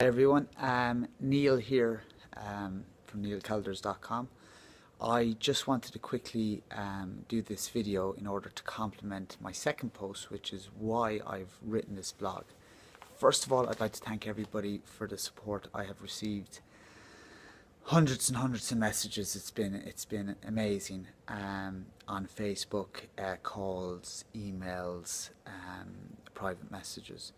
Hey everyone, Neil here from neilkelders.com. I just wanted to quickly do this video in order to complement my second post, which is why I've written this blog. First of all, I'd like to thank everybody for the support I have received. Hundreds and hundreds of messages. It's been amazing on Facebook, calls, emails, private messages.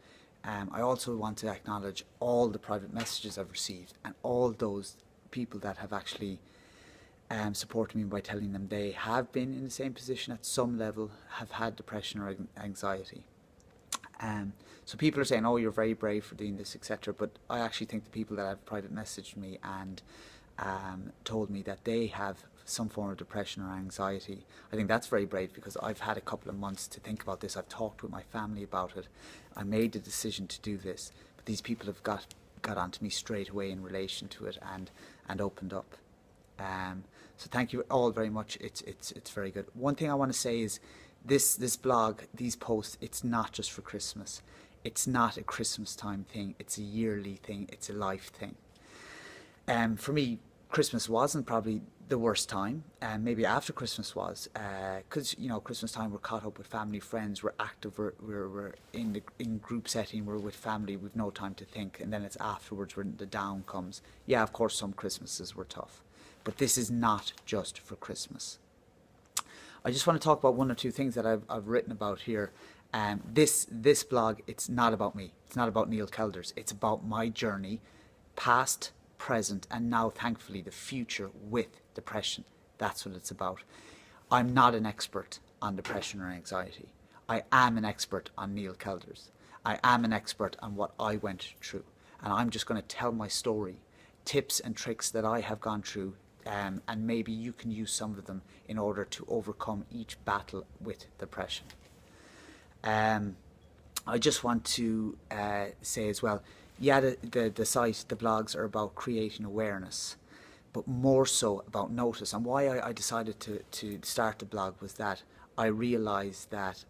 I also want to acknowledge all the private messages I've received and all those people that have actually supported me by telling them they have been in the same position at some level, have had depression or anxiety. So people are saying, oh, you're very brave for doing this, etc. But I actually think the people that have private messaged me and told me that they have some form of depression or anxiety, I think that's very brave, because I've had a couple of months to think about this. I've talked with my family about it. I made the decision to do this, but these people have got onto me straight away in relation to it and opened up. So thank you all very much. It's very good. One thing I want to say is this blog, these posts, it's not just for Christmas. It's not a Christmas time thing. It's a yearly thing. It's a life thing. For me, Christmas wasn't probably the worst time, and maybe after Christmas was, because Christmas time we're caught up with family, friends, we're active, we're in group setting, we're with family, we've no time to think, and then it's afterwards when the down comes. Yeah, of course some Christmases were tough, but this is not just for Christmas. I just want to talk about one or two things that I've written about here. This blog, it's not about me, it's not about Neil Kelders, it's about my journey, past, present, and now thankfully the future with depression. That's what it's about. I'm not an expert on depression or anxiety. I am an expert on Neil Kelders. I am an expert on what I went through, and I'm just going to tell my story, tips and tricks that I have gone through, and maybe you can use some of them in order to overcome each battle with depression. I just want to say as well, yeah, the site, the blogs are about creating awareness, but more so about notice. And why I decided to start the blog was that I realised that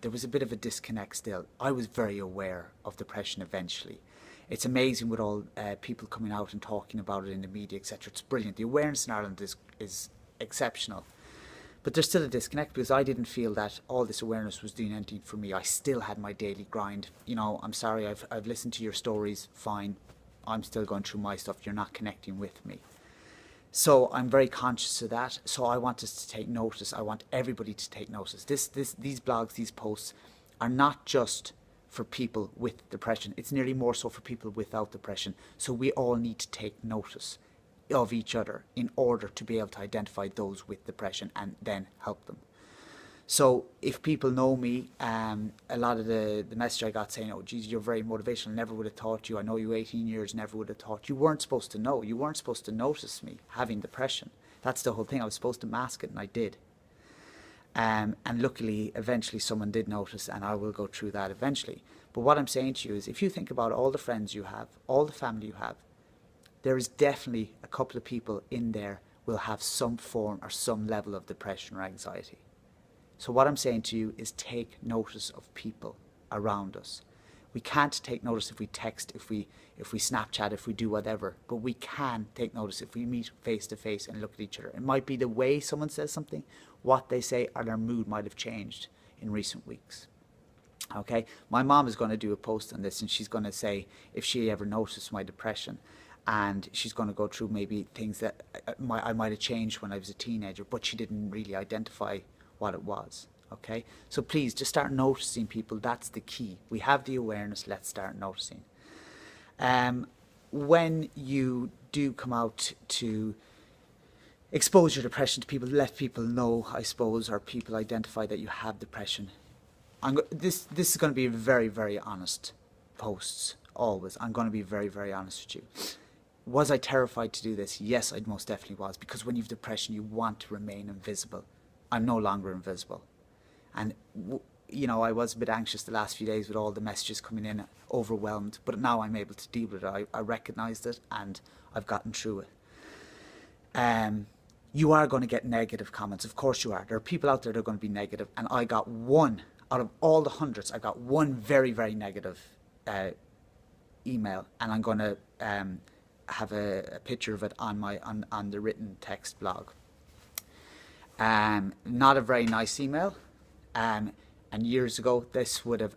there was a bit of a disconnect still. I was very aware of depression eventually. It's amazing with all people coming out and talking about it in the media, etc. It's brilliant. The awareness in Ireland is exceptional. But there's still a disconnect, because I didn't feel that all this awareness was doing anything for me. I still had my daily grind. I'm sorry, I've listened to your stories, fine. I'm still going through my stuff. You're not connecting with me. So I'm very conscious of that. So I want us to take notice. I want everybody to take notice. These blogs, these posts are not just for people with depression. It's nearly more so for people without depression. So we all need to take notice of each other in order to be able to identify those with depression and then help them. So if people know me, a lot of the message I got saying, oh geez, you're very motivational, never would have thought you, I know you 18 years, never would have thought. You weren't supposed to know, you weren't supposed to notice me having depression. That's the whole thing. I was supposed to mask it, and I did. And luckily eventually someone did notice, and I will go through that eventually. But what I'm saying to you is, if you think about all the friends you have, all the family you have, there is definitely a couple of people in there will have some form or some level of depression or anxiety. So what I'm saying to you is, take notice of people around us. We can't take notice if we text, if we Snapchat, if we do whatever, but we can take notice if we meet face to face and look at each other. It might be the way someone says something, what they say, or their mood might have changed in recent weeks. Okay, my mom is going to do a post on this, and she's going to say if she ever noticed my depression. And she's going to go through maybe things that I might have changed when I was a teenager, but she didn't really identify what it was. Okay, so please just start noticing people. That's the key. We have the awareness. Let's start noticing. When you do come out to expose your depression to people, let people know, I suppose, or people identify that you have depression. This is going to be very, very honest posts. Always, I'm going to be very, very honest with you. Was I terrified to do this? Yes, I most definitely was, because when you have depression, you want to remain invisible. I'm no longer invisible. And, I was a bit anxious the last few days with all the messages coming in, overwhelmed, but now I'm able to deal with it. I recognised it, and I've gotten through it. You are going to get negative comments. Of course you are. There are people out there that are going to be negative, and I got one, out of all the hundreds, I got one very, very negative email, and I'm going to have a picture of it on on the written text blog. Not a very nice email. And years ago,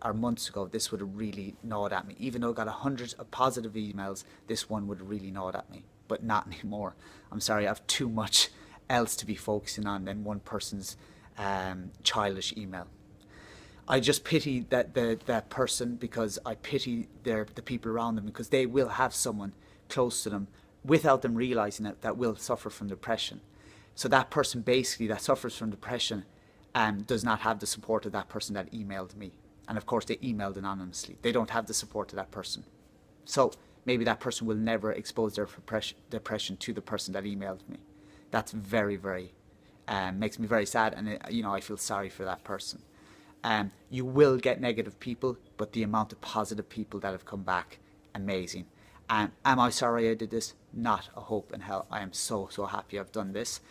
or months ago, this would have really gnawed at me. Even though I got hundreds of positive emails, this one would have really gnawed at me. But not anymore. I'm sorry, I have too much else to be focusing on than one person's childish email. I just pity that person, because I pity the people around them, because they will have someone close to them, without them realizing it, that will suffer from depression. So that person basically that suffers from depression does not have the support of that person that emailed me. And of course they emailed anonymously. They don't have the support of that person. So maybe that person will never expose their depression to the person that emailed me. That's very, very, makes me very sad, and I feel sorry for that person. You will get negative people, but the amount of positive people that have come back, amazing. Am I sorry I did this? Not a hope in hell. I am so happy I've done this.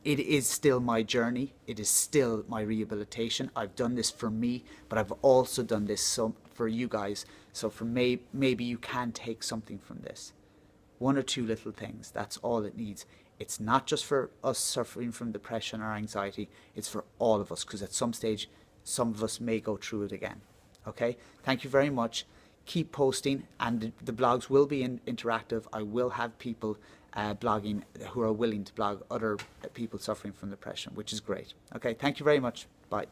It is still my journey. It is still my rehabilitation. I've done this for me, but I've also done this for you guys. So maybe you can take something from this. One or two little things. That's all it needs. It's not just for us suffering from depression or anxiety. It's for all of us, because at some stage, some of us may go through it again. Okay? Thank you very much. Keep posting, and the blogs will be interactive. I will have people blogging who are willing to blog other people suffering from depression, which is great. Okay, thank you very much. Bye.